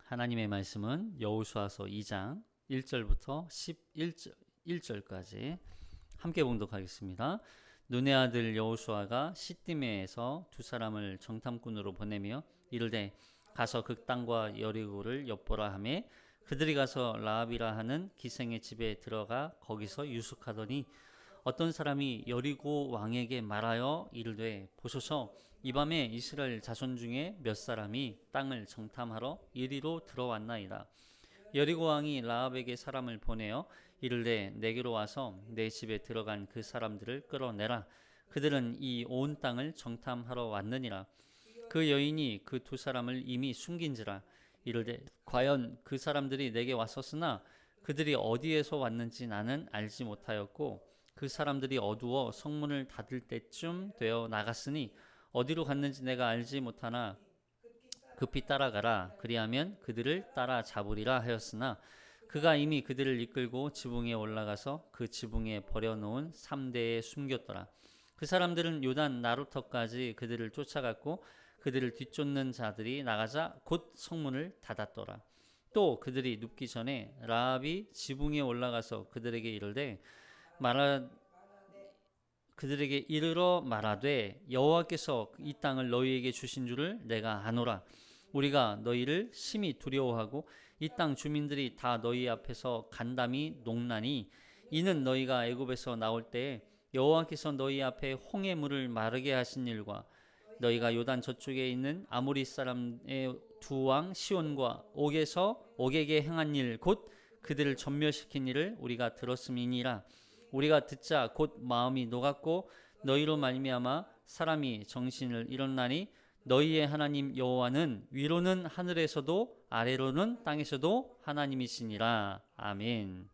하나님의 말씀은 여호수아서 2장 1절부터 11절까지 함께 봉독하겠습니다. 눈의 아들 여호수아가 시띠메에서 두 사람을 정탐꾼으로 보내며 이르되 가서 그 땅과 여리고를 엿보라 하며 그들이 가서 라합이라 하는 기생의 집에 들어가 거기서 유숙하더니 어떤 사람이 여리고 왕에게 말하여 이르되 보소서 이 밤에 이스라엘 자손 중에 몇 사람이 땅을 정탐하러 이리로 들어왔나이다. 여리고 왕이 라합에게 사람을 보내어 이르되 내게로 와서 내 집에 들어간 그 사람들을 끌어내라. 그들은 이 온 땅을 정탐하러 왔느니라. 그 여인이 그 두 사람을 이미 숨긴지라. 이르되 과연 그 사람들이 내게 왔었으나 그들이 어디에서 왔는지 나는 알지 못하였고 그 사람들이 어두워 성문을 닫을 때쯤 되어 나갔으니 어디로 갔는지 내가 알지 못하나 급히 따라가라. 그리하면 그들을 따라 잡으리라 하였으나 그가 이미 그들을 이끌고 지붕에 올라가서 그 지붕에 버려놓은 3대에 숨겼더라. 그 사람들은 요단 나루터까지 그들을 쫓아갔고 그들을 뒤쫓는 자들이 나가자 곧 성문을 닫았더라. 또 그들이 눕기 전에 라합이 지붕에 올라가서 그들에게 이르러 말하되 여호와께서 이 땅을 너희에게 주신 줄을 내가 아노라. 우리가 너희를 심히 두려워하고 이 땅 주민들이 다 너희 앞에서 간담이 녹나니 이는 너희가 애굽에서 나올 때에 여호와께서 너희 앞에 홍해 물을 마르게 하신 일과 너희가 요단 저쪽에 있는 아모리 사람의 두 왕 시온과 옥에게 행한 일 곧 그들을 전멸시킨 일을 우리가 들었음이니라. 우리가 듣자 곧 마음이 녹았고 너희로 말미암아 사람이 정신을 잃었나니 너희의 하나님 여호와는 위로는 하늘에서도 아래로는 땅에서도 하나님이시니라. 아멘.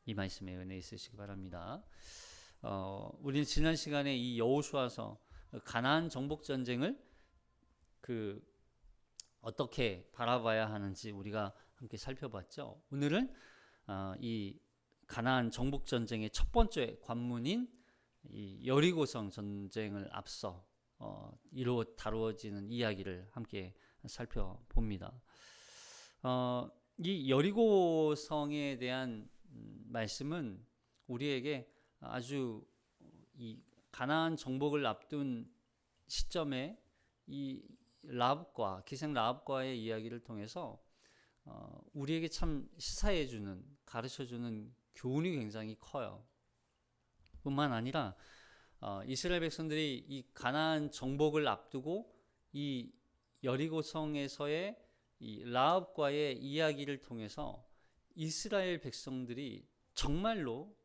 이 말씀에 은혜 있으시기 바랍니다. 우리는 지난 시간에 이 여호수아서 가나안 정복 전쟁을 어떻게 바라봐야 하는지 우리가 함께 살펴봤죠. 오늘은 이 가나안 정복 전쟁의 첫 번째 관문인 이 여리고성 전쟁을 앞서 다루어지는 이야기를 함께 살펴봅니다. 이 여리고성에 대한 말씀은 우리에게 아주 이 가나안 정복을 앞둔 시점에 이 기생 라합과의 이야기를 통해서 우리에게 참 시사해주는, 가르쳐주는 교훈이 굉장히 커요. 뿐만 아니라 이스라엘 백성들이 이 가나안 정복을 앞두고 이 여리고성에서의 이 라합과의 이야기를 통해서 이스라엘 백성들이 정말로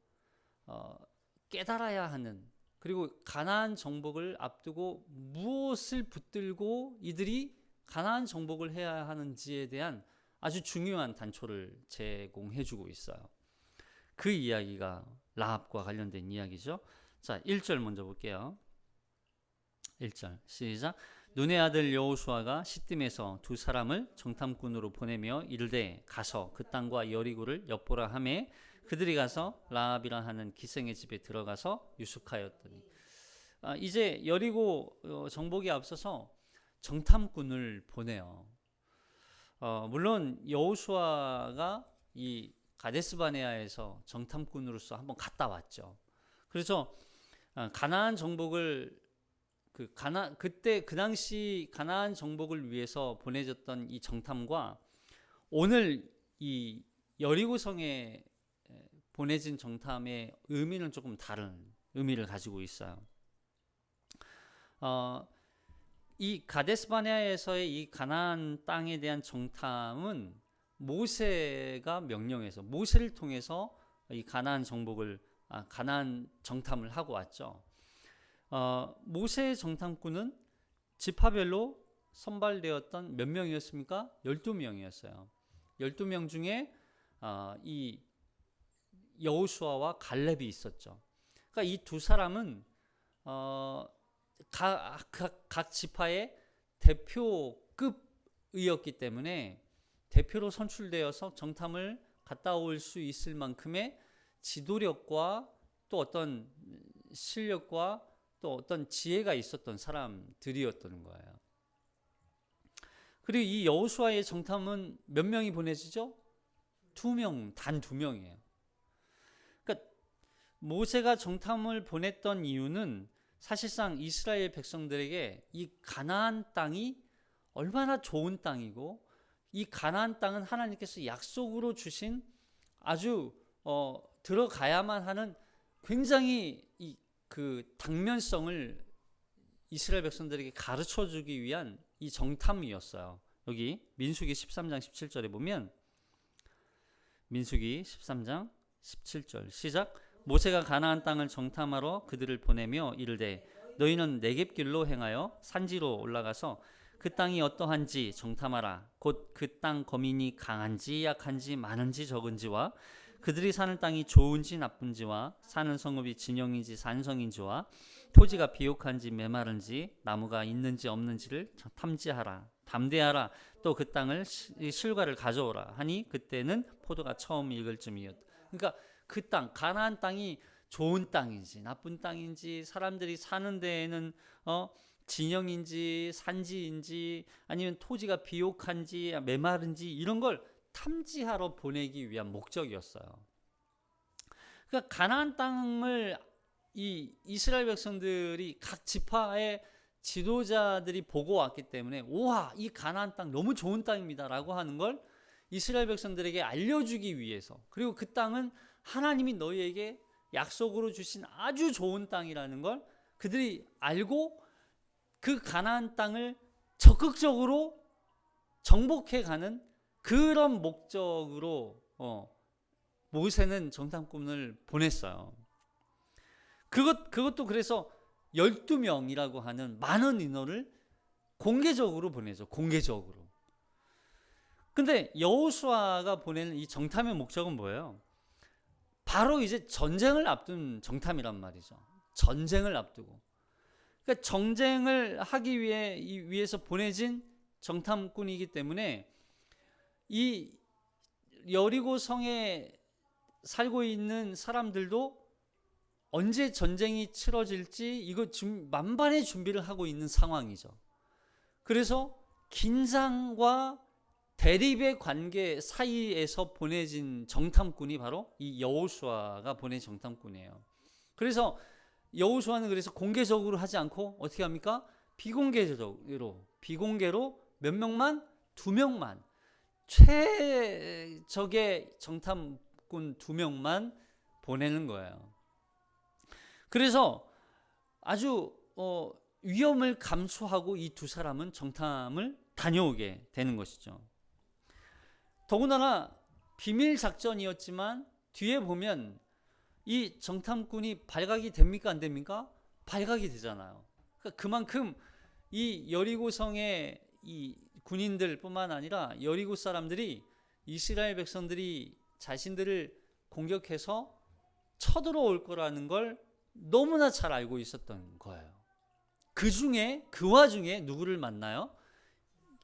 깨달아야 하는, 그리고 가나안 정복을 앞두고 무엇을 붙들고 이들이 가나안 정복을 해야 하는지에 대한 아주 중요한 단초를 제공해주고 있어요. 그 이야기가 라합과 관련된 이야기죠. 자, 1절 먼저 볼게요. 1절 시작. 눈의 아들 여호수아가 시딤에서 두 사람을 정탐꾼으로 보내며 이르되 가서 그 땅과 여리고를 엿보라 하며 그들이 가서 라합이라 하는 기생의 집에 들어가서 유숙하였더니 이제 여리고 정복에 앞서서 정탐꾼을 보내요. 물론 여호수아가 이 가데스바네아에서 정탐꾼으로서 한번 갔다 왔죠. 그래서 가나안 정복을 그때 그 당시 가나안 정복을 위해서 보내졌던 이 정탐과 오늘 이 여리고성에 보내진 정탐의 의미는 조금 다른 의미를 가지고 있어요. 이 가데스바네아에서의 이 가나안 땅에 대한 정탐은 모세가 명령해서 모세를 통해서 이 가나안 정탐을 하고 왔죠. 모세의 정탐꾼은 지파별로 선발되었던 몇 명이었습니까? 12명이었어요. 12명 중에 이 여호수아와 갈렙이 있었죠. 그러니까 이 두 사람은 각 지파의 대표급이었기 때문에 대표로 선출되어서 정탐을 갔다 올 수 있을 만큼의 지도력과 또 어떤 실력과 또 어떤 지혜가 있었던 사람들이었던 거예요. 그리고 이 여호수아의 정탐은 몇 명이 보내지죠? 2명, 단 2명이에요. 그러니까 모세가 정탐을 보냈던 이유는 사실상 이스라엘 백성들에게 이 가나안 땅이 얼마나 좋은 땅이고, 이 가나안 땅은 하나님께서 약속으로 주신 아주 들어가야만 하는 굉장히 그 당면성을 이스라엘 백성들에게 가르쳐 주기 위한 이 정탐이었어요. 여기 민수기 13장 17절에 보면, 민수기 13장 17절 시작. 모세가 가나안 땅을 정탐하러 그들을 보내며 이르되 너희는 네겝길로 행하여 산지로 올라가서 그 땅이 어떠한지 정탐하라. 곧 그 땅 거민이 강한지 약한지 많은지 적은지와 그들이 사는 땅이 좋은지 나쁜지와 사는 성읍이 진영인지 산성인지와 토지가 비옥한지 메마른지 나무가 있는지 없는지를 탐지하라. 담대하라. 또 그 땅을 실과를 가져오라 하니 그때는 포도가 처음 익을 쯤이었다. 그러니까 그 땅, 가나안 땅이 좋은 땅인지 나쁜 땅인지, 사람들이 사는 데에는 진영인지 산지인지 아니면 토지가 비옥한지 메마른지 이런 걸 탐지하러 보내기 위한 목적이었어요. 그러니까 가나안 땅을 이 이스라엘 백성들이 각 지파의 지도자들이 보고 왔기 때문에, 우와, 이 가나안 땅 너무 좋은 땅입니다라고 하는 걸 이스라엘 백성들에게 알려주기 위해서, 그리고 그 땅은 하나님이 너희에게 약속으로 주신 아주 좋은 땅이라는 걸 그들이 알고 그 가나안 땅을 적극적으로 정복해가는 그런 목적으로 모세는 정탐꾼을 보냈어요. 그것도 그래서 12명이라고 하는 많은 인원을 공개적으로 보내죠. 공개적으로. 근데 여호수아가 보내는 이 정탐의 목적은 뭐예요? 바로 이제 전쟁을 앞둔 정탐이란 말이죠. 전쟁을 앞두고. 그러니까 전쟁을 하기 위해서 보내진 정탐꾼이기 때문에 이 여리고 성에 살고 있는 사람들도 언제 전쟁이 치러질지 이거 만반의 준비를 하고 있는 상황이죠. 그래서 긴장과 대립의 관계 사이에서 보내진 정탐꾼이 바로 이 여호수아가 보낸 정탐꾼이에요. 그래서 여호수아는 그래서 공개적으로 하지 않고 어떻게 합니까? 비공개로 몇 명만? 2명만, 최적의 정탐꾼 2명만 보내는 거예요. 그래서 아주 위험을 감수하고 이 두 사람은 정탐을 다녀오게 되는 것이죠. 더군다나 비밀 작전이었지만 뒤에 보면 이 정탐꾼이 발각이 됩니까 안 됩니까? 발각이 되잖아요. 그러니까 그만큼 이 여리고성의 이 군인들뿐만 아니라 여리고 사람들이 이스라엘 백성들이 자신들을 공격해서 쳐들어올 거라는 걸 너무나 잘 알고 있었던 거예요. 그 와중에 누구를 만나요?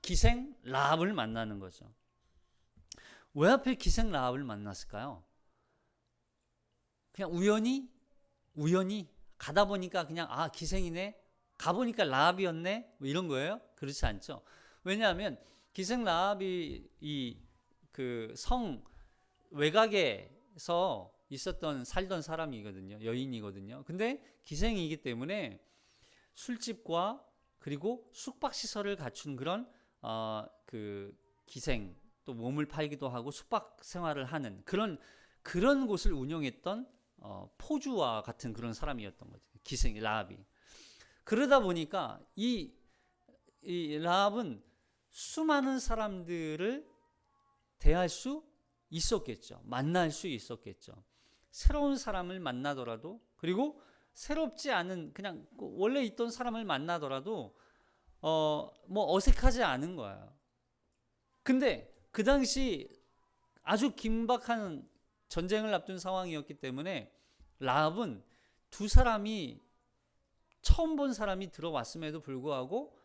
기생 라합을 만나는 거죠. 왜 하필 기생 라합을 만났을까요? 그냥 우연히 가다 보니까 그냥 기생이네, 가보니까 라합이었네, 뭐 이런 거예요? 그렇지 않죠. 왜냐하면 기생 라합이 이 그 성 외곽에서 살던 사람이거든요. 여인이거든요. 근데 기생이기 때문에 술집과 그리고 숙박시설을 갖춘 그런 그 기생, 또 몸을 팔기도 하고 숙박 생활을 하는 그런 곳을 운영했던 포주와 같은 그런 사람이었던 거죠. 기생 라합이. 그러다 보니까 이 라합은 수많은 사람들을 대할 수 있었겠죠. 만날 수 있었겠죠. 새로운 사람을 만나더라도, 그리고 새롭지 않은 그냥 원래 있던 사람을 만나더라도 뭐 어색하지 않은 거예요. 근데 그 당시 아주 긴박한 전쟁을 앞둔 상황이었기 때문에 라합은 두 사람이 처음 본 사람이 들어왔음에도 불구하고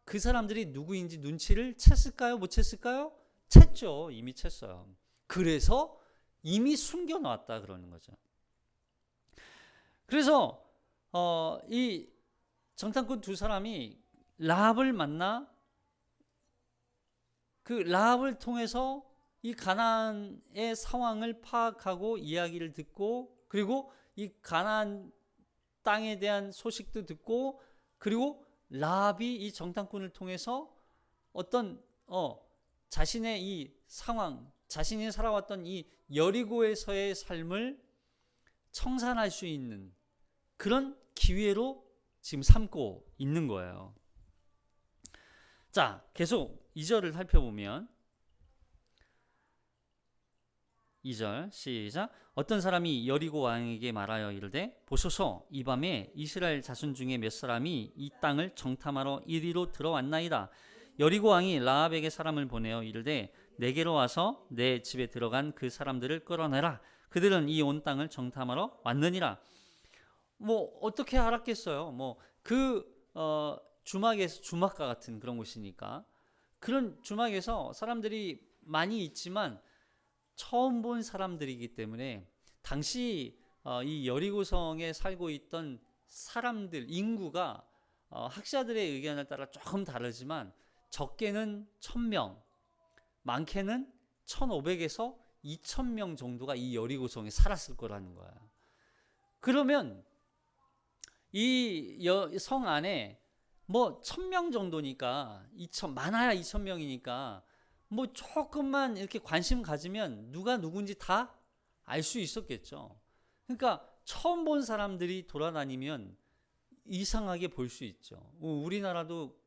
그 사람들이 누구인지 눈치를 챘을까요? 못 챘을까요? 챘죠. 이미 챘어요. 그래서 이미 숨겨놨다 그러는 거죠. 그래서 이 정탐꾼 두 사람이 라합을 만나 그 라합을 통해서 이 가나안의 상황을 파악하고 이야기를 듣고, 그리고 이 가나안 땅에 대한 소식도 듣고, 그리고 라합이 이 정탐꾼을 통해서 어떤 자신의 이 상황, 자신이 살아왔던 이 여리고에서의 삶을 청산할 수 있는 그런 기회로 지금 삼고 있는 거예요. 자, 계속 2절을 살펴보면 2절 시작. 어떤 사람이 여리고 왕에게 말하여 이르되 보소서, 이 밤에 이스라엘 자손 중에 몇 사람이 이 땅을 정탐하러 이리로 들어왔나이다. 여리고 왕이 라합에게 사람을 보내어 이르되 내게로 와서 내 집에 들어간 그 사람들을 끌어내라. 그들은 이 온 땅을 정탐하러 왔느니라. 뭐 어떻게 알았겠어요? 주막에서, 주막과 같은 그런 곳이니까, 그런 주막에서 사람들이 많이 있지만 처음 본 사람들이기 때문에 당시 이 여리고성에 살고 있던 사람들 인구가 학자들의 의견에 따라 조금 다르지만 적게는 1000명, 많게는 1500에서 2000명 정도가 이 여리고성에 살았을 거라는 거야. 그러면 이 성 안에 뭐 1000명 정도니까, 많아야 2000명이니까 뭐 조금만 이렇게 관심 가지면 누가 누군지 다 알 수 있었겠죠. 그러니까 처음 본 사람들이 돌아다니면 이상하게 볼 수 있죠. 우리나라도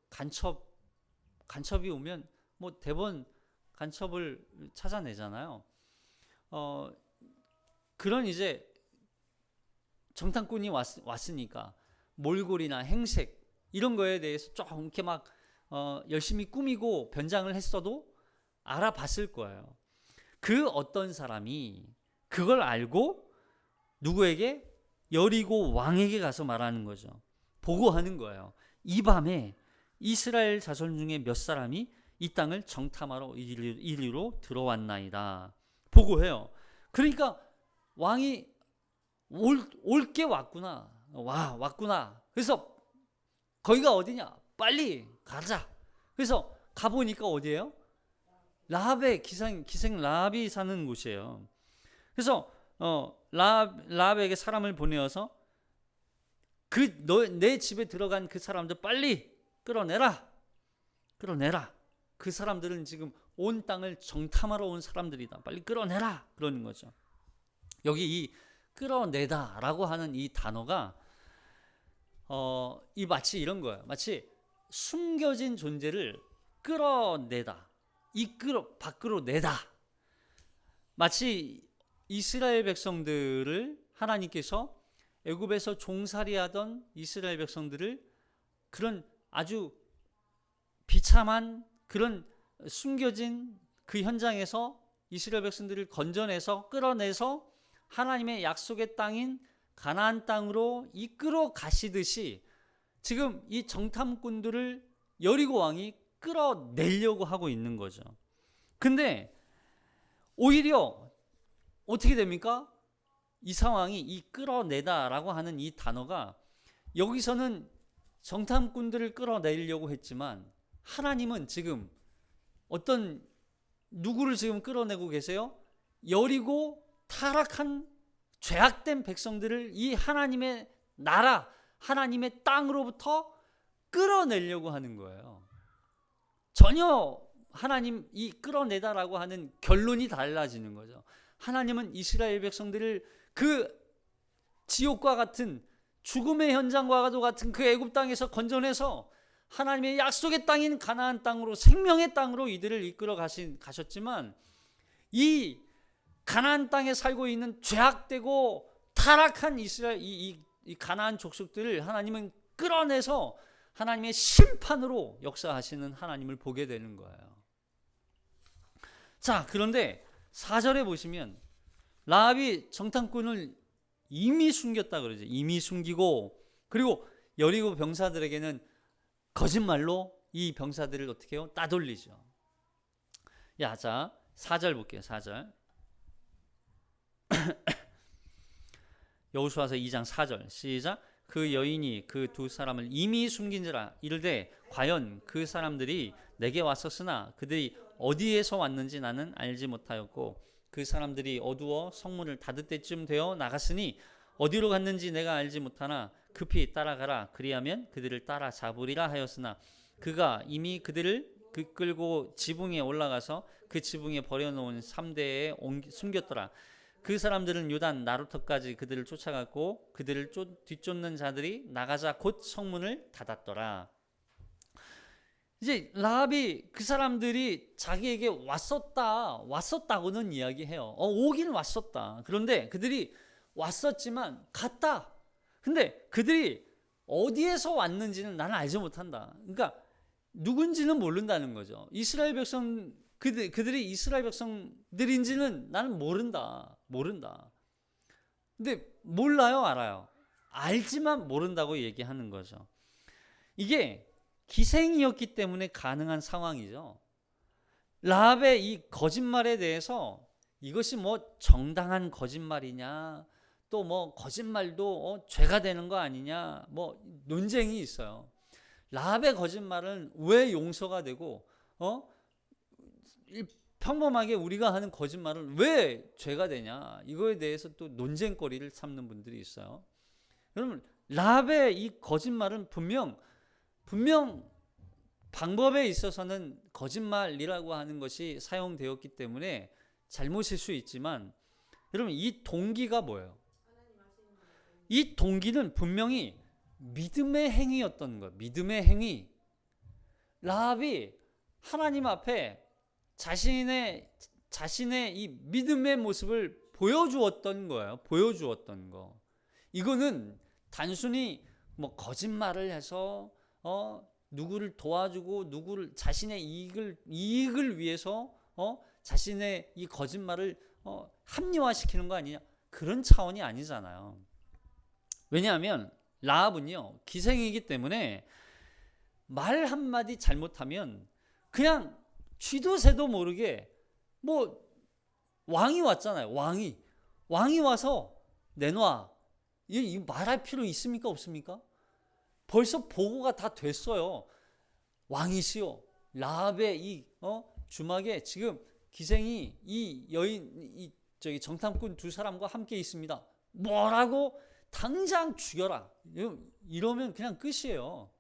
간첩이 오면 뭐 대번 간첩을 찾아내잖아요. 그런 이제 정탐꾼이 왔으니까 몰골이나 행색 이런 거에 대해서 좀 이렇게 막 열심히 꾸미고 변장을 했어도 알아봤을 거예요. 그 어떤 사람이 그걸 알고 누구에게? 여리고 왕에게 가서 말하는 거죠. 보고하는 거예요. 이 밤에 이스라엘 자손 중에 몇 사람이 이 땅을 정탐하러 이리로 들어왔나이다. 보고해요. 그러니까 왕이 올 게 왔구나. 왔구나. 그래서 거기가 어디냐? 빨리 가자. 그래서 가보니까 어디예요? 라합의 기생 라합이 사는 곳이에요. 그래서 라합에게 사람을 보내어서 내 집에 들어간 그 사람들 빨리 끌어내라. 그 사람들은 지금 온 땅을 정탐하러 온 사람들이다. 빨리 끌어내라. 그러는 거죠. 여기 이 끌어내다라고 하는 이 단어가 마치 이런 거예요. 마치 숨겨진 존재를 끌어내다, 밖으로 내다. 마치 이스라엘 백성들을 하나님께서 애굽에서 종살이하던 이스라엘 백성들을 그런 아주 비참한 그런 숨겨진 그 현장에서 이스라엘 백성들을 건져내서 끌어내서 하나님의 약속의 땅인 가나안 땅으로 이끌어 가시듯이 지금 이 정탐꾼들을 여리고 왕이 끌어내려고 하고 있는 거죠. 근데 오히려 어떻게 됩니까? 이 상황이, 이 끌어내다라고 하는 이 단어가 여기서는 정탐꾼들을 끌어내려고 했지만 하나님은 지금 누구를 지금 끌어내고 계세요? 여리고 타락한 죄악된 백성들을 이 하나님의 나라, 하나님의 땅으로부터 끌어내려고 하는 거예요. 전혀 하나님 이 끌어내다라고 하는 결론이 달라지는 거죠. 하나님은 이스라엘 백성들을 그 지옥과 같은 죽음의 현장과도 같은 그 애굽 땅에서 건져내서 하나님의 약속의 땅인 가나안 땅으로, 생명의 땅으로 이들을 이끌어 가셨지만 이 가나안 땅에 살고 있는 죄악되고 타락한 이스라엘 이 가나안 족속들을 하나님은 끌어내서 하나님의 심판으로 역사하시는 하나님을 보게 되는 거예요. 자, 그런데 4절에 보시면 라합이 정탐꾼을 이미 숨겼다 그러죠. 이미 숨기고, 그리고 여리고 병사들에게는 거짓말로 이 병사들을 어떻게 해요? 따돌리죠. 자, 4절 볼게요. 4절. 여호수아서 2장 4절 시작. 그 여인이 그 두 사람을 이미 숨긴지라 이르되 과연 그 사람들이 내게 왔었으나 그들이 어디에서 왔는지 나는 알지 못하였고 그 사람들이 어두워 성문을 닫을 때쯤 되어 나갔으니 어디로 갔는지 내가 알지 못하나 급히 따라가라 그리하면 그들을 따라 잡으리라 하였으나 그가 이미 그들을 끌고 지붕에 올라가서 그 지붕에 버려놓은 3대에 숨겼더라. 그 사람들은 요단 나루터까지 그들을 쫓아갔고 그들을 뒤쫓는 자들이 나가자 곧 성문을 닫았더라. 이제 라합이 그 사람들이 자기에게 왔었다고는 이야기해요. 오긴 왔었다. 그런데 그들이 왔었지만 갔다. 근데 그들이 어디에서 왔는지는 나는 알지 못한다. 그러니까 누군지는 모른다는 거죠. 이스라엘 백성 그들이 이스라엘 백성들인지는 나는 모른다. 근데 몰라요, 알아요? 알지만 모른다고 얘기하는 거죠. 이게 기생이었기 때문에 가능한 상황이죠. 라합의 이 거짓말에 대해서 이것이 뭐 정당한 거짓말이냐, 또 뭐 거짓말도 죄가 되는 거 아니냐, 뭐 논쟁이 있어요. 라합의 거짓말은 왜 용서가 되고 평범하게 우리가 하는 거짓말은 왜 죄가 되냐, 이거에 대해서 또 논쟁거리를 삼는 분들이 있어요. 여러분, 라합의 이 거짓말은 분명 방법에 있어서는 거짓말이라고 하는 것이 사용되었기 때문에 잘못일 수 있지만, 여러분, 이 동기가 뭐예요? 이 동기는 분명히 믿음의 행위였던 거예요. 믿음의 행위. 라합이 하나님 앞에 자신의 이 믿음의 모습을 보여주었던 거예요. 보여주었던 거. 이거는 단순히 뭐 거짓말을 해서 누구를 도와주고 누구를 자신의 이익을 위해서 자신의 이 거짓말을 합리화시키는 거 아니냐, 그런 차원이 아니잖아요. 왜냐하면 라합은요, 기생이기 때문에 말 한마디 잘못하면 그냥 쥐도 새도 모르게, 뭐 왕이 왔잖아요. 왕이 와서 내놔, 이 말할 필요 있습니까, 없습니까? 벌써 보고가 다 됐어요. 왕이시여, 라합의 이 주막에 지금 기생이 이 여인, 저기 정탐꾼 두 사람과 함께 있습니다. 뭐라고? 당장 죽여라. 이러면 그냥 끝이에요.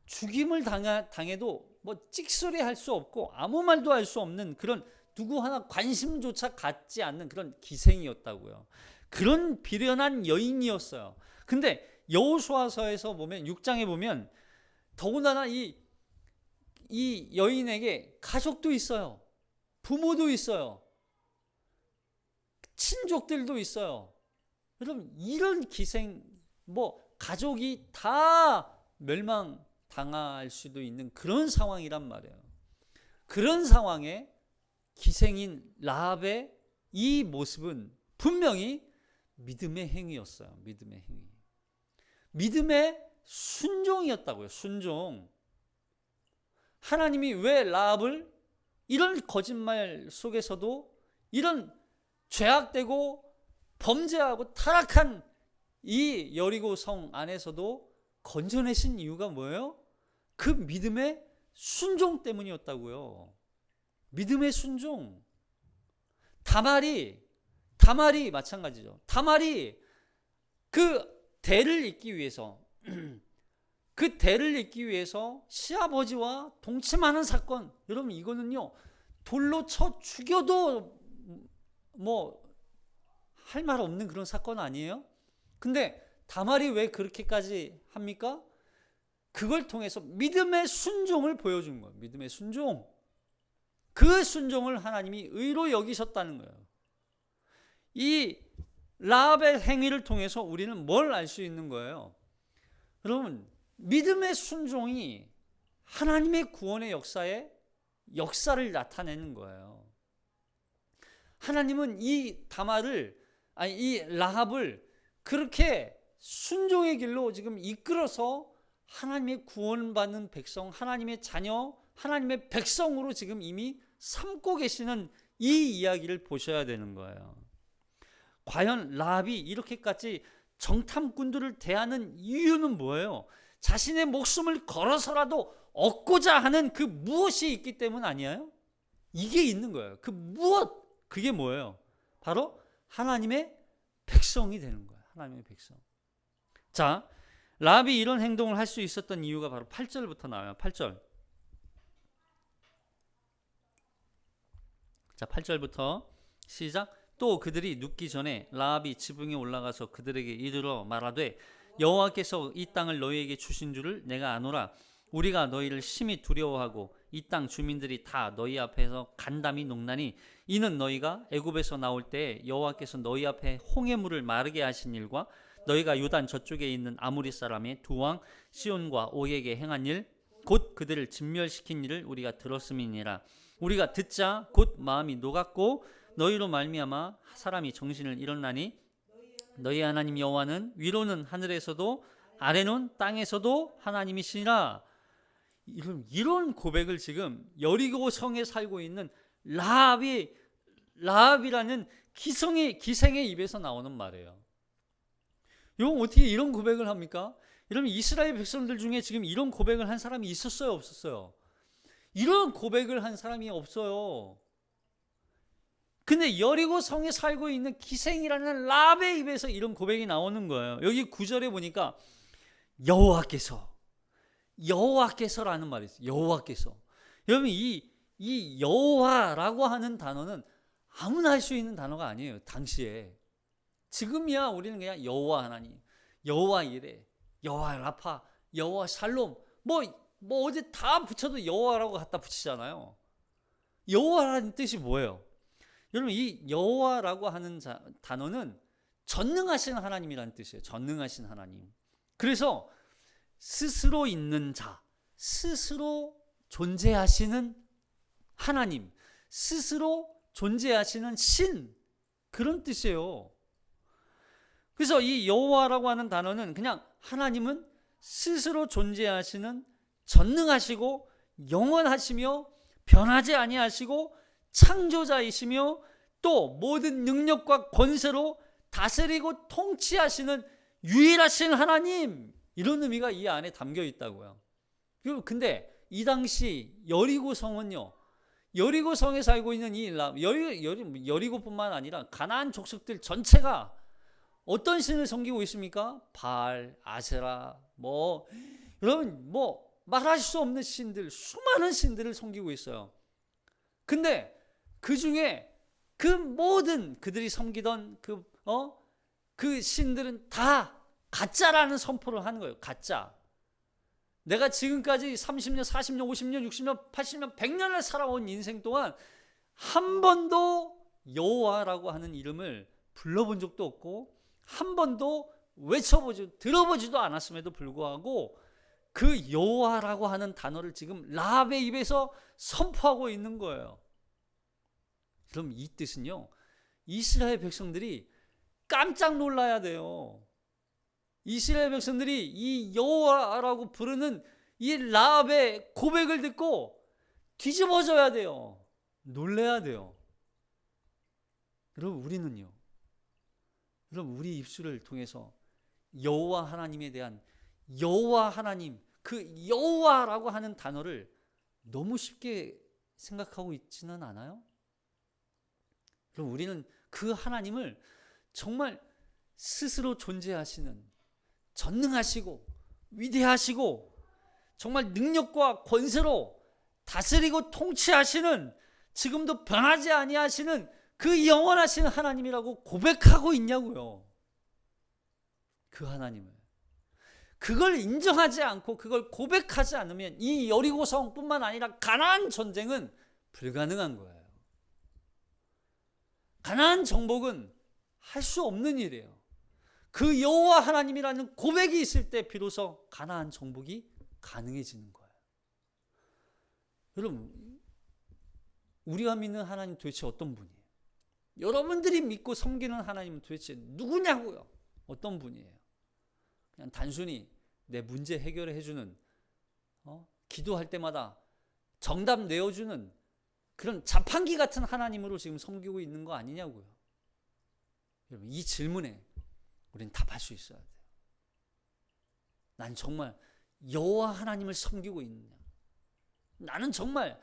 죽임을 당해도 뭐 찍소리 할 수 없고 아무 말도 할 수 없는 그런, 누구 하나 관심조차 갖지 않는 그런 기생이었다고요. 그런 비련한 여인이었어요. 근데 여호수아서에서 보면, 6장에 보면, 더군다나 이 여인에게 가족도 있어요. 부모도 있어요. 친족들도 있어요. 여러분, 이런 기생, 뭐 가족이 다 멸망당할 수도 있는 그런 상황이란 말이에요. 그런 상황에 기생인 라합의 이 모습은 분명히 믿음의 행위였어요. 믿음의 행위. 믿음의 순종이었다고요. 순종. 하나님이 왜 라합을 이런 거짓말 속에서도, 이런 죄악되고 범죄하고 타락한 이 여리고 성 안에서도 건져내신 이유가 뭐예요? 그 믿음의 순종 때문이었다고요. 믿음의 순종. 다말이 마찬가지죠. 다말이 그 대를 잇기 위해서 시아버지와 동침하는 사건, 여러분, 이거는요, 돌로 쳐 죽여도 뭐 할 말 없는 그런 사건 아니에요? 근데 다말이 왜 그렇게까지 합니까? 그걸 통해서 믿음의 순종을 보여준 거예요. 믿음의 순종. 그 순종을 하나님이 의로 여기셨다는 거예요. 이 라합의 행위를 통해서 우리는 뭘 알 수 있는 거예요? 여러분, 믿음의 순종이 하나님의 구원의 역사를 나타내는 거예요. 하나님은 이 라합을 그렇게 순종의 길로 지금 이끌어서 하나님의 구원받는 백성, 하나님의 자녀, 하나님의 백성으로 지금 이미 삼고 계시는 이 이야기를 보셔야 되는 거예요. 과연 라합이 이렇게까지 정탐꾼들을 대하는 이유는 뭐예요? 자신의 목숨을 걸어서라도 얻고자 하는 그 무엇이 있기 때문 아니에요? 이게 있는 거예요. 그 무엇? 그게 뭐예요? 바로 하나님의 백성이 되는 거예요. 하나님의 백성. 자, 라합이 이런 행동을 할 수 있었던 이유가 바로 8절부터 나와요. 8절. 자, 8절부터 시작. 또 그들이 눕기 전에 라합이 지붕에 올라가서 그들에게 이르러 말하되 여호와께서 이 땅을 너희에게 주신 줄을 내가 아노라. 우리가 너희를 심히 두려워하고 이 땅 주민들이 다 너희 앞에서 간담이 녹나니 이는 너희가 애굽에서 나올 때 여호와께서 너희 앞에 홍해물을 마르게 하신 일과 너희가 요단 저쪽에 있는 아모리 사람의 두 왕 시온과 옥에게 행한 일 곧 그들을 진멸시킨 일을 우리가 들었음이니라. 우리가 듣자 곧 마음이 녹았고 너희로 말미암아 사람이 정신을 잃었나니 너희 하나님 여호와는 위로는 하늘에서도 아래는 땅에서도 하나님이시니라. 이런 고백을 지금 여리고 성에 살고 있는 라합이라는 기생의 입에서 나오는 말이에요. 이건 어떻게 이런 고백을 합니까? 여러분, 이스라엘 백성들 중에 지금 이런 고백을 한 사람이 있었어요, 없었어요? 이런 고백을 한 사람이 없어요. 근데 여리고 성에 살고 있는 기생이라는 라합의 입에서 이런 고백이 나오는 거예요. 여기 9절에 보니까 여호와께서라는 말이 있어요. 여호와께서. 여러분, 이 여호와라고 하는 단어는 아무나 할 수 있는 단어가 아니에요. 당시에. 지금이야 우리는 그냥 여호와 하나님, 여호와 이레, 여호와 라파, 여호와 샬롬 뭐 어디 다 붙여도 여호와라고 갖다 붙이잖아요. 여호와라는 뜻이 뭐예요? 여러분, 이 여호와라고 하는 단어는 전능하신 하나님이라는 뜻이에요. 전능하신 하나님. 그래서 스스로 있는 자, 스스로 존재하시는 하나님, 스스로 존재하시는 신, 그런 뜻이에요. 그래서 이 여호와라고 하는 단어는 그냥 하나님은 스스로 존재하시는 전능하시고 영원하시며 변하지 아니하시고 창조자이시며 또 모든 능력과 권세로 다스리고 통치하시는 유일하신 하나님, 이런 의미가 이 안에 담겨 있다고요. 근데 이 당시 여리고성은요, 여리고성에 살고 있는 이 여리고뿐만 아니라 가나안 족속들 전체가 어떤 신을 섬기고 있습니까? 바알, 아세라, 여러분 말할 수 없는 신들, 수많은 신들을 섬기고 있어요. 근데 그 중에 그 모든 그들이 섬기던 그 신들은 다 가짜라는 선포를 하는 거예요. 가짜. 내가 지금까지 30년, 40년, 50년, 60년, 80년, 100년을 살아온 인생 동안 한 번도 여호와라고 하는 이름을 불러본 적도 없고 한 번도 들어보지도 않았음에도 불구하고 그 여호와라고 하는 단어를 지금 라합의 입에서 선포하고 있는 거예요. 그럼 이 뜻은요, 이스라엘 백성들이 깜짝 놀라야 돼요. 이스라엘 백성들이 이 여호와라고 부르는 이 라합의 고백을 듣고 뒤집어져야 돼요. 놀라야 돼요. 여러분, 우리는요, 여러분, 우리 입술을 통해서 여호와 하나님에 대한 여호와 하나님, 그 여호와라고 하는 단어를 너무 쉽게 생각하고 있지는 않아요? 그럼 우리는 그 하나님을 정말 스스로 존재하시는, 전능하시고 위대하시고 정말 능력과 권세로 다스리고 통치하시는, 지금도 변하지 아니하시는 그 영원하신 하나님이라고 고백하고 있냐고요. 그 하나님을. 그걸 인정하지 않고 그걸 고백하지 않으면 이 여리고성뿐만 아니라 가나안 전쟁은 불가능한 거예요. 가나안 정복은 할 수 없는 일이에요. 그 여호와 하나님이라는 고백이 있을 때 비로소 가나안 정복이 가능해지는 거예요. 여러분, 우리가 믿는 하나님 도대체 어떤 분이에요? 여러분들이 믿고 섬기는 하나님은 도대체 누구냐고요? 어떤 분이에요? 그냥 단순히 내 문제 해결을 해주는, 기도할 때마다 정답 내어주는 그런 자판기 같은 하나님으로 지금 섬기고 있는 거 아니냐고요. 여러분, 이 질문에 우리는 답할 수 있어야 돼요. 난 정말 여호와 하나님을 섬기고 있느냐? 나는 정말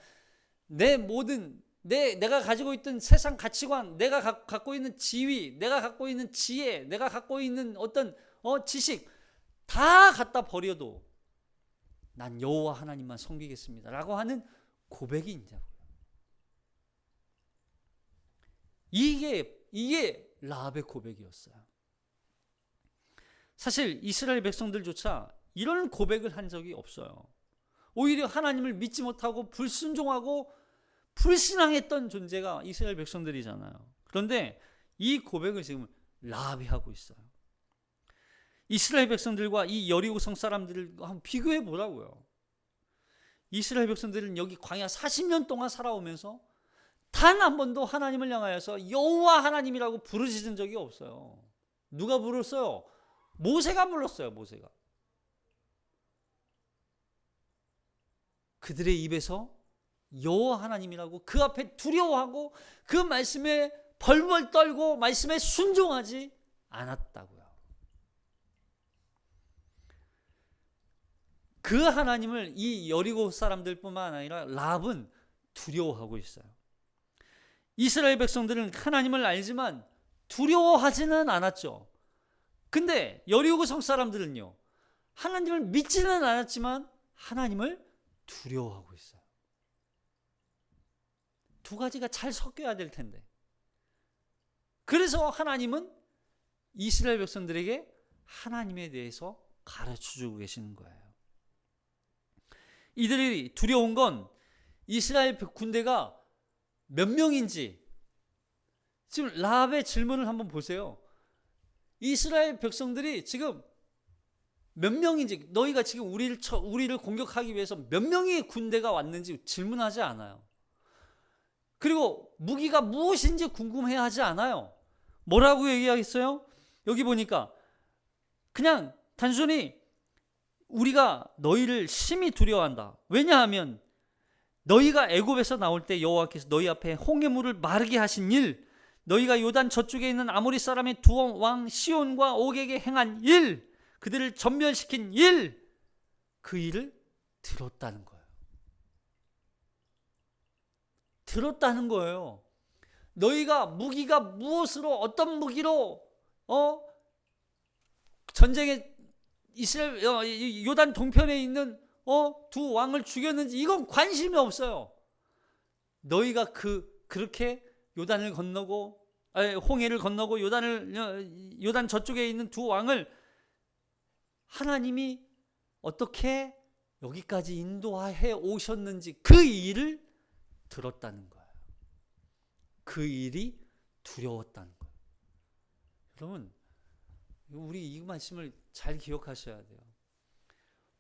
내 모든 내가 가지고 있던 세상 가치관, 내가 갖고 있는 지위, 내가 갖고 있는 지혜, 내가 갖고 있는 어떤 지식 다 갖다 버려도 난 여호와 하나님만 섬기겠습니다 라고 하는 고백이 있냐고요. 이게 라합의 고백이었어요. 사실 이스라엘 백성들조차 이런 고백을 한 적이 없어요. 오히려 하나님을 믿지 못하고 불순종하고 불신앙했던 존재가 이스라엘 백성들이잖아요. 그런데 이 고백을 지금 라합이 하고 있어요. 이스라엘 백성들과 이 여리고 성 사람들을 한번 비교해 보라고요. 이스라엘 백성들은 여기 광야 40년 동안 살아오면서 단 한 번도 하나님을 향하여서 여호와 하나님이라고 부르짖은 적이 없어요. 누가 불렀어요? 모세가 불렀어요. 모세가. 그들의 입에서 여호와 하나님이라고 그 앞에 두려워하고 그 말씀에 벌벌 떨고 말씀에 순종하지 않았다고요. 그 하나님을 이 여리고 사람들뿐만 아니라 라합은 두려워하고 있어요. 이스라엘 백성들은 하나님을 알지만 두려워하지는 않았죠. 근데 여리고 성 사람들은요, 하나님을 믿지는 않았지만 하나님을 두려워하고 있어요. 두 가지가 잘 섞여야 될 텐데. 그래서 하나님은 이스라엘 백성들에게 하나님에 대해서 가르쳐주고 계시는 거예요. 이들이 두려운 건 이스라엘 군대가 몇 명인지, 지금 라합의 질문을 한번 보세요. 이스라엘 백성들이 지금 몇 명인지, 너희가 지금 우리를 공격하기 위해서 몇 명의 군대가 왔는지 질문하지 않아요. 그리고 무기가 무엇인지 궁금해하지 않아요. 뭐라고 얘기하겠어요? 여기 보니까 그냥 단순히 우리가 너희를 심히 두려워한다. 왜냐하면 너희가 애굽에서 나올 때 여호와께서 너희 앞에 홍해물을 마르게 하신 일, 너희가 요단 저쪽에 있는 아모리 사람의 두 왕 시온과 옥에게 행한 일, 그들을 전멸시킨 일, 그 일을 들었다는 거예요. 들었다는 거예요. 너희가 무기가 무엇으로, 어떤 무기로 전쟁에 이스라엘 요단 동편에 있는 두 왕을 죽였는지 이건 관심이 없어요. 너희가 그렇게 요단을 건너고 홍해를 건너고 요단 저쪽에 있는 두 왕을 하나님이 어떻게 여기까지 인도해 오셨는지 그 일을 들었다는 거예요. 그 일이 두려웠다는 거예요. 여러분, 우리 이 말씀을 잘 기억하셔야 돼요.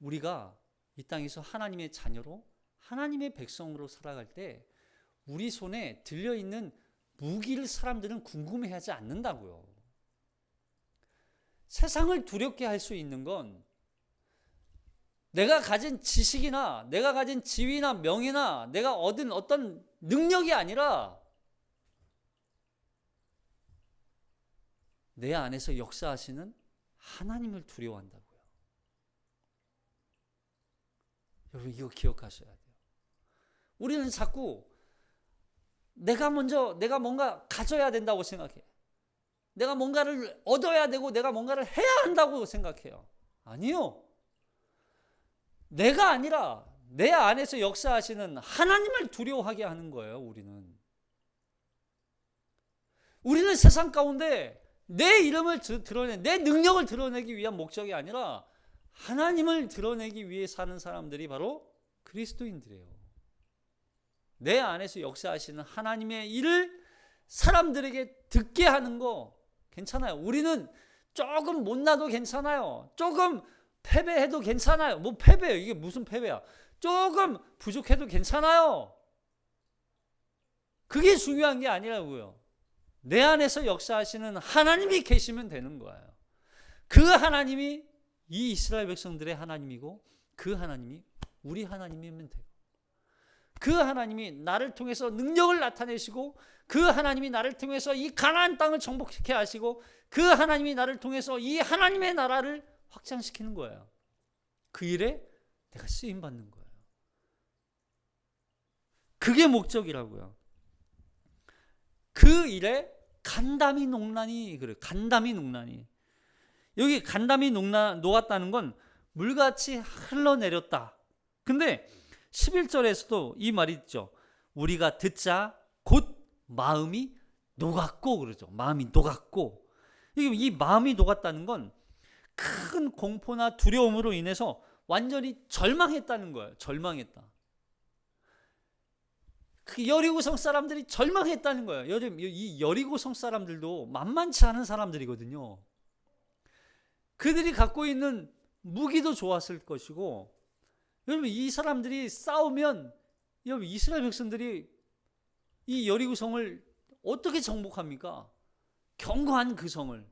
우리가 이 땅에서 하나님의 자녀로, 하나님의 백성으로 살아갈 때 우리 손에 들려있는 무기를 사람들은 궁금해하지 않는다고요. 세상을 두렵게 할 수 있는 건 내가 가진 지식이나 내가 가진 지위나 명예나 내가 얻은 어떤 능력이 아니라 내 안에서 역사하시는 하나님을 두려워한다고요. 여러분, 이거 기억하셔야 돼요. 우리는 자꾸 내가 뭔가 가져야 된다고 생각해. 내가 뭔가를 얻어야 되고 내가 뭔가를 해야 한다고 생각해요. 아니요. 내가 아니라 내 안에서 역사하시는 하나님을 두려워하게 하는 거예요. 우리는 세상 가운데 내 이름을 내 능력을 드러내기 위한 목적이 아니라 하나님을 드러내기 위해 사는 사람들이 바로 그리스도인들이에요. 내 안에서 역사하시는 하나님의 일을 사람들에게 듣게 하는 거 괜찮아요. 우리는 조금 못나도 괜찮아요. 조금 패배해도 괜찮아요. 뭐 패배예요? 이게 무슨 패배야? 조금 부족해도 괜찮아요. 그게 중요한 게 아니라고요. 내 안에서 역사하시는 하나님이 계시면 되는 거예요. 그 하나님이 이 이스라엘 백성들의 하나님이고 그 하나님이 우리 하나님이면 돼요. 그 하나님이 나를 통해서 능력을 나타내시고 그 하나님이 나를 통해서 이 가나안 땅을 정복시켜 하시고 그 하나님이 나를 통해서 이 하나님의 나라를 확장시키는 거예요. 그 일에 내가 쓰임 받는 거예요. 그게 목적이라고요. 그 일에 간담이 농란이 그래. 간담이 농란이. 여기 간담이 녹았다는 건 물같이 흘러내렸다. 근데 11절에서도 이 말이 있죠. 우리가 듣자 곧 마음이 녹았고 그러죠. 마음이 녹았고. 이 마음이 녹았다는 건 큰 공포나 두려움으로 인해서 완전히 절망했다는 거예요. 절망했다. 그 여리고성 사람들이 절망했다는 거예요. 이 여리고성 사람들도 만만치 않은 사람들이거든요. 그들이 갖고 있는 무기도 좋았을 것이고, 여러분 이 사람들이 싸우면 여러분 이스라엘 백성들이 이 여리고성을 어떻게 정복합니까? 견고한 그 성을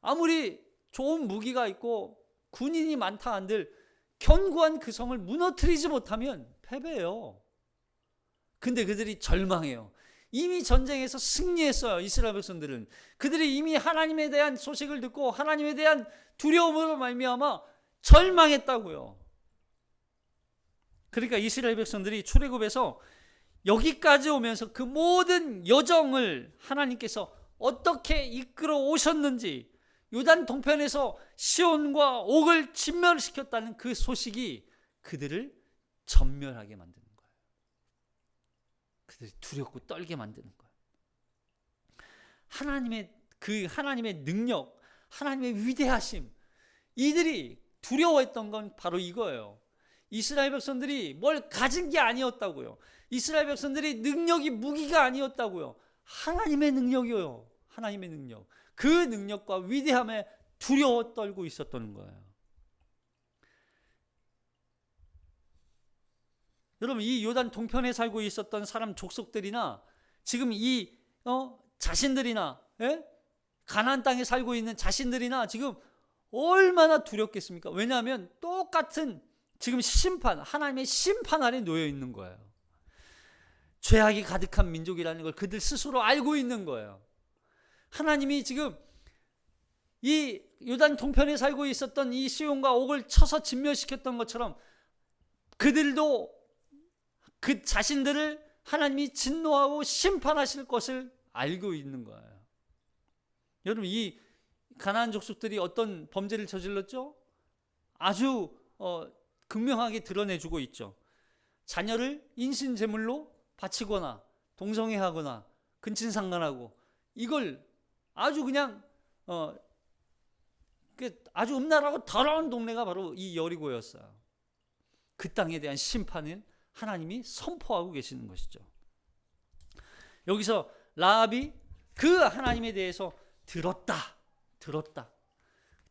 아무리 좋은 무기가 있고 군인이 많다 한들 견고한 그 성을 무너뜨리지 못하면 패배해요. 근데 그들이 절망해요. 이미 전쟁에서 승리했어요. 이스라엘 백성들은. 그들이 이미 하나님에 대한 소식을 듣고 하나님에 대한 두려움으로 말미암아 절망했다고요. 그러니까 이스라엘 백성들이 출애굽에서 여기까지 오면서 그 모든 여정을 하나님께서 어떻게 이끌어 오셨는지, 요단 동편에서 시온과 옥을 진멸시켰다는 그 소식이 그들을 전멸하게 만드는 거예요. 그들이 두렵고 떨게 만드는 거예요. 하나님의 능력, 하나님의 위대하심, 이들이 두려워했던 건 바로 이거예요. 이스라엘 백성들이 뭘 가진 게 아니었다고요. 이스라엘 백성들이 능력이 무기가 아니었다고요. 하나님의 능력이요. 하나님의 능력. 그 능력과 위대함에 두려워 떨고 있었던 거예요. 여러분 이 요단 동편에 살고 있었던 사람 족속들이나 지금 이 자신들이나 가나안 땅에 살고 있는 자신들이나 지금 얼마나 두렵겠습니까? 왜냐하면 똑같은 지금 심판, 하나님의 심판 아래 놓여 있는 거예요. 죄악이 가득한 민족이라는 걸 그들 스스로 알고 있는 거예요. 하나님이 지금 이 요단 동편에 살고 있었던 이 시온과 옥을 쳐서 진멸시켰던 것처럼 그들도 그 자신들을 하나님이 진노하고 심판하실 것을 알고 있는 거예요. 여러분 이 가나안 족속들이 어떤 범죄를 저질렀죠? 아주 극명하게 드러내주고 있죠. 자녀를 인신제물로 바치거나 동성애하거나 근친상간하고 이걸 아주 그냥 아주 음란하고 더러운 동네가 바로 이 여리고였어요. 그 땅에 대한 심판을 하나님이 선포하고 계시는 것이죠. 여기서 라합이 그 하나님에 대해서 들었다.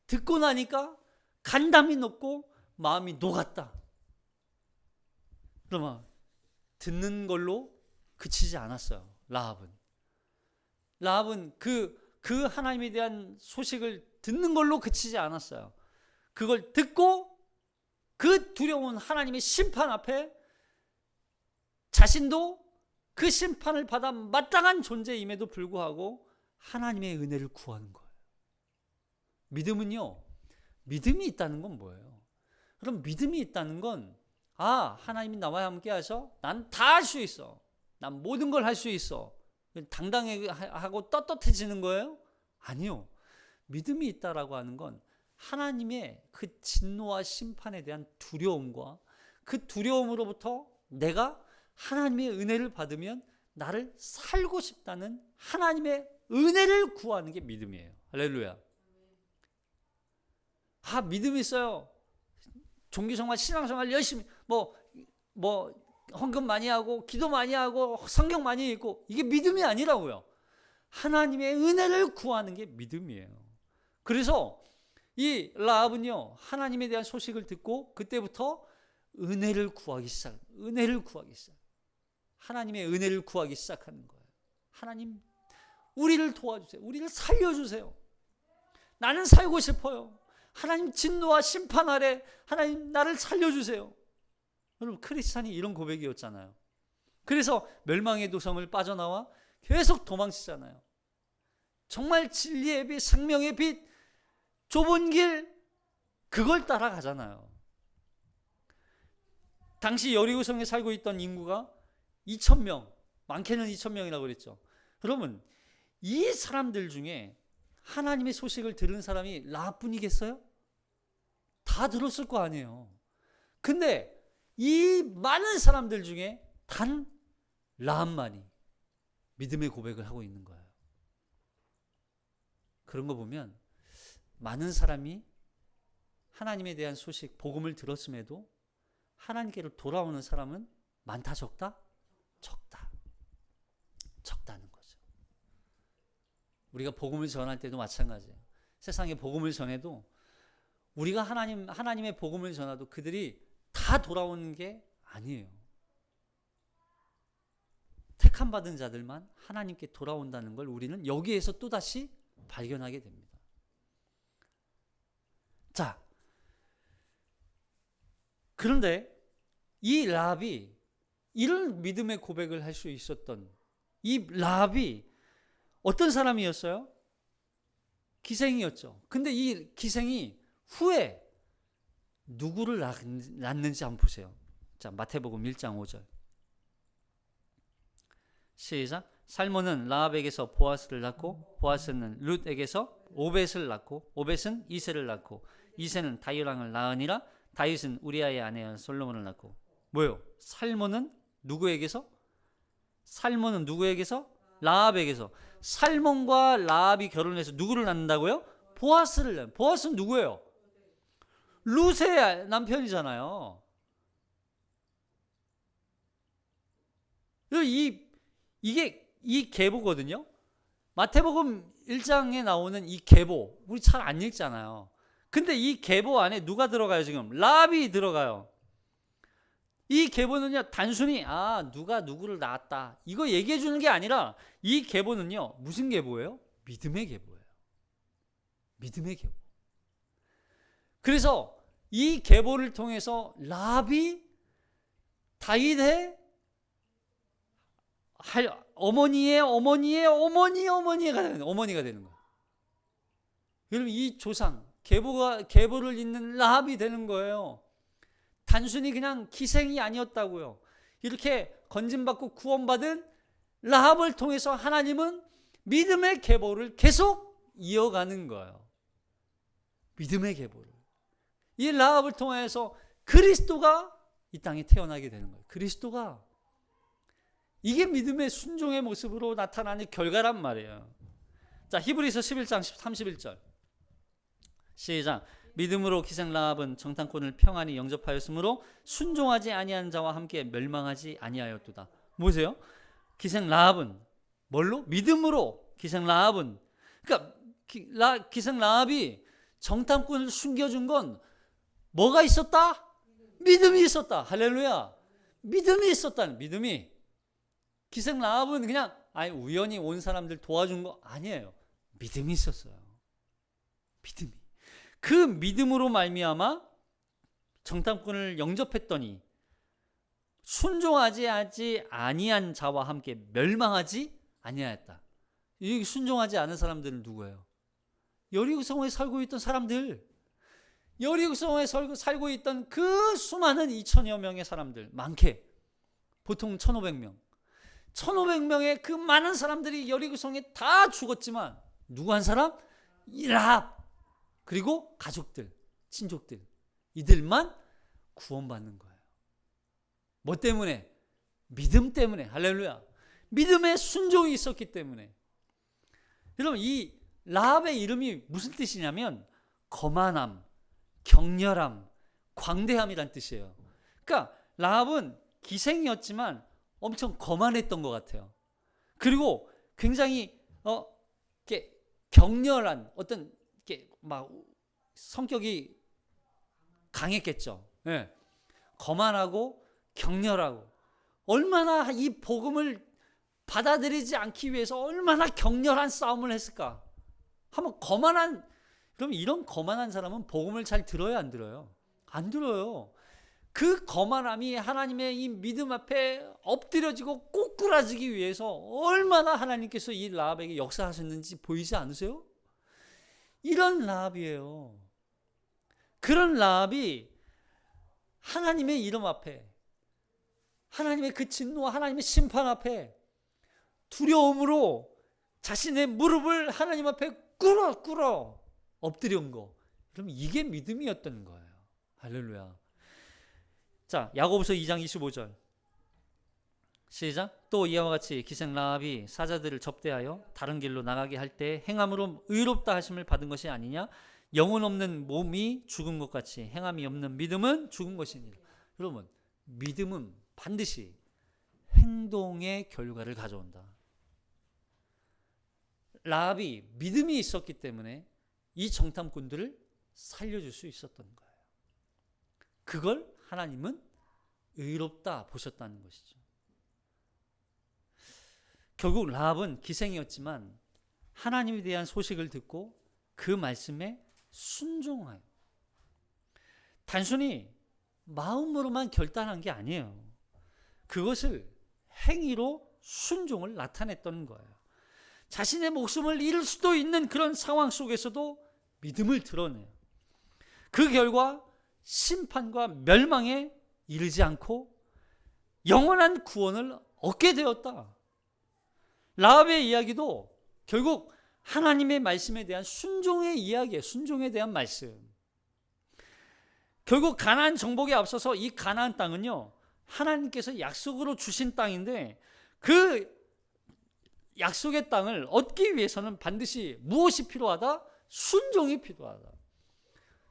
듣고 나니까 간담이 녹고 마음이 녹았다. 그러면 듣는 걸로 그치지 않았어요. 라합은 그 하나님에 대한 소식을 듣는 걸로 그치지 않았어요. 그걸 듣고 그 두려운 하나님의 심판 앞에 자신도 그 심판을 받아 마땅한 존재임에도 불구하고 하나님의 은혜를 구하는 거예요. 믿음은요, 믿음이 있다는 건 뭐예요? 그럼 믿음이 있다는 건 하나님이 나와 함께 하셔. 난 다 할 수 있어. 난 모든 걸 할 수 있어. 당당하고 떳떳해지는 거예요? 아니요. 믿음이 있다라고 하는 건 하나님의 그 진노와 심판에 대한 두려움과 그 두려움으로부터 내가 하나님의 은혜를 받으면 나를 살고 싶다는 하나님의 은혜를 구하는 게 믿음이에요. 할렐루야. 믿음이 있어요. 종교생활, 신앙생활 열심히 헌금 많이 하고 기도 많이 하고 성경 많이 읽고 이게 믿음이 아니라고요. 하나님의 은혜를 구하는 게 믿음이에요. 그래서 이 라합은요, 하나님에 대한 소식을 듣고 그때부터 은혜를 구하기 시작. 하나님의 은혜를 구하기 시작하는 거예요. 하나님, 우리를 도와주세요. 우리를 살려주세요. 나는 살고 싶어요. 하나님 진노와 심판 아래 하나님 나를 살려주세요. 여러분 크리스찬이 이런 고백이었잖아요. 그래서 멸망의 도성을 빠져나와 계속 도망치잖아요. 정말 진리의 빛, 생명의 빛, 좁은 길 그걸 따라가잖아요. 당시 여리고성에 살고 있던 인구가 2,000명, 많게는 2,000명이라고 그랬죠. 여러분, 이 사람들 중에 하나님의 소식을 들은 사람이 라합뿐이겠어요? 다 들었을 거 아니에요. 근데 이 많은 사람들 중에 단 라합만이 믿음의 고백을 하고 있는 거예요. 그런 거 보면 많은 사람이 하나님에 대한 소식, 복음을 들었음에도 하나님께로 돌아오는 사람은 많다, 적다? 적다. 적다는 거죠. 우리가 복음을 전할 때도 마찬가지예요. 세상에 복음을 전해도 우리가 하나님의 복음을 전해도 그들이 다 돌아오는 게 아니에요. 택함 받은 자들만 하나님께 돌아온다는 걸 우리는 여기에서 또다시 발견하게 됩니다. 자, 그런데 이 라합이 이런 믿음의 고백을 할 수 있었던 이 라합이 어떤 사람이었어요? 기생이었죠. 근데 이 기생이 후에 누구를 낳는지 한번 보세요. 자, 마태복음 1장 5절. 시작. 살몬은 라합에게서 보아스를 낳고 보아스는 룻에게서 오벳을 낳고 오벳은 이새를 낳고 이새는 다윗왕을 낳으니라. 다윗은 우리아의 아내인 솔로몬을 낳고. 뭐요? 살몬은 누구에게서? 라합에게서. 살몬과 라합이 결혼해서 누구를 낳는다고요? 보아스를 낳는. 보아스는 누구예요? 룻의 남편이잖아요. 이 계보거든요. 마태복음 1장에 나오는 이 계보, 우리 잘 안 읽잖아요. 근데 이 계보 안에 누가 들어가요? 지금 라합이 들어가요. 이 계보는요, 단순히 누가 누구를 낳았다 이거 얘기해 주는 게 아니라 이 계보는요, 무슨 계보예요? 믿음의 계보예요. 믿음의 계보. 그래서 이 계보를 통해서 라합이 다윗의 어머니가 되는 거예요. 여러분, 이 조상 계보를 잇는 라합이 되는 거예요. 단순히 그냥 기생이 아니었다고요. 이렇게 건진받고 구원받은 라합을 통해서 하나님은 믿음의 계보를 계속 이어가는 거예요. 믿음의 계보를. 이 라합을 통해서 그리스도가 이 땅에 태어나게 되는 거예요. 그리스도가. 이게 믿음의 순종의 모습으로 나타나는 결과란 말이에요. 자, 히브리서 11장 31절. 시작. 믿음으로 기생 라합은 정탐꾼을 평안히 영접하였으므로 순종하지 아니한 자와 함께 멸망하지 아니하였도다. 뭐세요? 기생 라합은 뭘로? 믿음으로. 기생 라합은, 그러니까 기생 라합이 정탐꾼을 숨겨준 건 뭐가 있었다? 믿음이 있었다. 할렐루야. 믿음이 있었다는. 믿음이. 기생 라합은 그냥 우연히 온 사람들 도와준 거 아니에요. 믿음이 있었어요. 믿음이. 그 믿음으로 말미암아 정탐꾼을 영접했더니 순종하지 아니한 자와 함께 멸망하지 아니하였다. 이 순종하지 않은 사람들은 누구예요? 여리고성에 살고 있던 사람들. 여리고성에 살고 있던 그 수많은 2천여 명의 사람들. 많게. 보통 1,500명. 1,500명의 그 많은 사람들이 여리고성에 다 죽었지만 누구 한 사람? 라합. 그리고 가족들, 친족들. 이들만 구원받는 거예요. 뭐 때문에? 믿음 때문에. 할렐루야. 믿음의 순종이 있었기 때문에. 여러분, 이 라합의 이름이 무슨 뜻이냐면 거만함, 격렬함, 광대함이란 뜻이에요. 그러니까 라합은 기생이었지만 엄청 거만했던 것 같아요. 그리고 굉장히 이렇게 격렬한 어떤 이렇게 막 성격이 강했겠죠. 네. 거만하고 격렬하고 얼마나 이 복음을 받아들이지 않기 위해서 얼마나 격렬한 싸움을 했을까. 한번 그럼 이런 거만한 사람은 복음을 잘 들어요, 안 들어요? 안 들어요. 그 거만함이 하나님의 이 믿음 앞에 엎드려지고 꼬꾸라지기 위해서 얼마나 하나님께서 이 라합에게 역사하셨는지 보이지 않으세요? 이런 라합이에요. 그런 라합이 하나님의 이름 앞에, 하나님의 그 진노와 하나님의 심판 앞에 두려움으로 자신의 무릎을 하나님 앞에 꿇어 엎드린 거. 그럼 이게 믿음이었던 거예요. 할렐루야. 자, 야고보서 2장 25절 시작. 또 이와 같이 기생 라합이 사자들을 접대하여 다른 길로 나가게 할 때 행함으로 의롭다 하심을 받은 것이 아니냐. 영혼 없는 몸이 죽은 것 같이 행함이 없는 믿음은 죽은 것이니라. 여러분, 믿음은 반드시 행동의 결과를 가져온다. 라합이 믿음이 있었기 때문에 이 정탐꾼들을 살려줄 수 있었던 거예요. 그걸 하나님은 의롭다 보셨다는 것이죠. 결국 라합은 기생이었지만 하나님에 대한 소식을 듣고 그 말씀에 순종하여 단순히 마음으로만 결단한 게 아니에요. 그것을 행위로 순종을 나타냈던 거예요. 자신의 목숨을 잃을 수도 있는 그런 상황 속에서도 믿음을 드러내요. 그 결과 심판과 멸망에 이르지 않고 영원한 구원을 얻게 되었다. 라합의 이야기도 결국 하나님의 말씀에 대한 순종의 이야기예요. 순종에 대한 말씀. 결국 가나안 정복에 앞서서 이 가나안 땅은요, 하나님께서 약속으로 주신 땅인데 그 약속의 땅을 얻기 위해서는 반드시 무엇이 필요하다? 순종이 필요하다.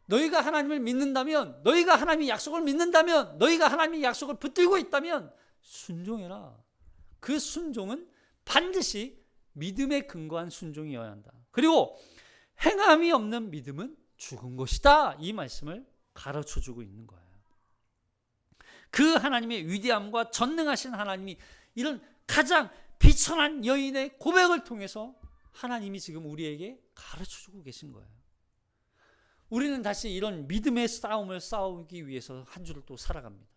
너희가 하나님을 믿는다면, 너희가 하나님의 약속을 믿는다면, 너희가 하나님의 약속을 붙들고 있다면 순종해라. 그 순종은 반드시 믿음에 근거한 순종이어야 한다. 그리고 행함이 없는 믿음은 죽은 것이다. 이 말씀을 가르쳐주고 있는 거예요. 그 하나님의 위대함과 전능하신 하나님이 이런 가장 비천한 여인의 고백을 통해서 하나님이 지금 우리에게 가르쳐주고 계신 거예요. 우리는 다시 이런 믿음의 싸움을 싸우기 위해서 한 주를 또 살아갑니다.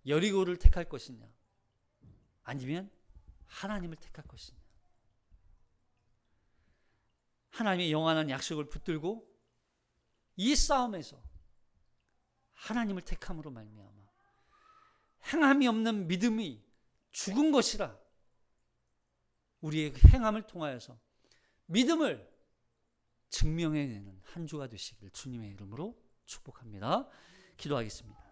여리고를 택할 것이냐, 아니면 하나님을 택할 것이냐. 하나님의 영원한 약속을 붙들고 이 싸움에서 하나님을 택함으로 말미암아 행함이 없는 믿음이 죽은 것이라 우리의 행함을 통하여서 믿음을 증명해내는 한 주가 되시길 주님의 이름으로 축복합니다. 기도하겠습니다.